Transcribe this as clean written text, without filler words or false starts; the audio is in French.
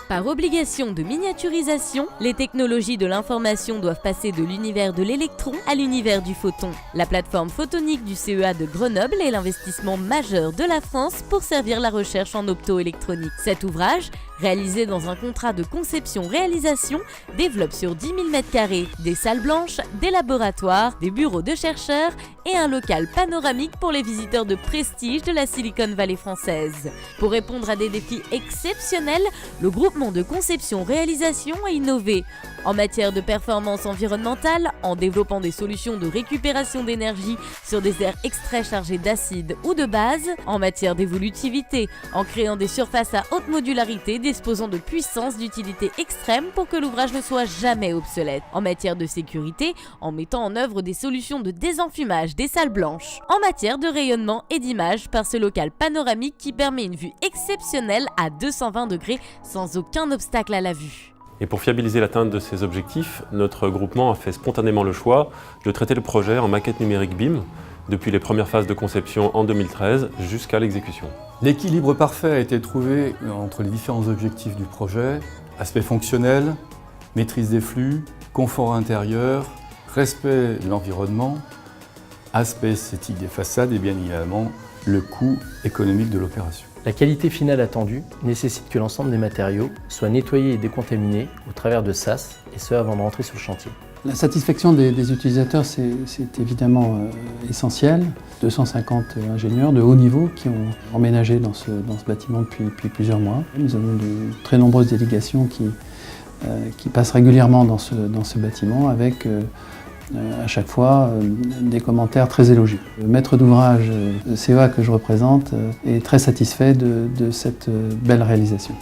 Par obligation de miniaturisation, les technologies de l'information doivent passer de l'univers de l'électron à l'univers du photon. La plateforme photonique du CEA de Grenoble est l'investissement majeur de la France pour servir la recherche en optoélectronique. Cet ouvrage, réalisé dans un contrat de conception-réalisation, développe sur 10 000 m² des salles blanches, des laboratoires, des bureaux de chercheurs et un local panoramique pour les visiteurs de prestige de la Silicon Valley française. Pour répondre à des défis exceptionnels, le groupement de conception-réalisation a innové en matière de performance environnementale, en développant des solutions de récupération d'énergie sur des aires extraits chargés d'acide ou de base, en matière d'évolutivité, en créant des surfaces à haute modularité disposant de puissance d'utilité extrême pour que l'ouvrage ne soit jamais obsolète, en matière de sécurité, en mettant en œuvre des solutions de désenfumage des salles blanches, en matière de rayonnement et d'image par ce local panoramique qui permet une vue exceptionnelle à 220 degrés sans aucun obstacle à la vue. Et pour fiabiliser l'atteinte de ces objectifs, notre groupement a fait spontanément le choix de traiter le projet en maquette numérique BIM, depuis les premières phases de conception en 2013 jusqu'à l'exécution. L'équilibre parfait a été trouvé entre les différents objectifs du projet: aspect fonctionnel, maîtrise des flux, confort intérieur, respect de l'environnement, aspect esthétique des façades et bien évidemment le coût économique de l'opération. La qualité finale attendue nécessite que l'ensemble des matériaux soient nettoyés et décontaminés au travers de SAS, et ce avant de rentrer sur le chantier. La satisfaction des utilisateurs, c'est évidemment essentiel. 250 ingénieurs de haut niveau qui ont emménagé dans ce bâtiment depuis plusieurs mois. Nous avons de très nombreuses délégations qui passent régulièrement dans ce bâtiment avec à chaque fois des commentaires très élogieux. Le maître d'ouvrage CEA que je représente est très satisfait de cette belle réalisation.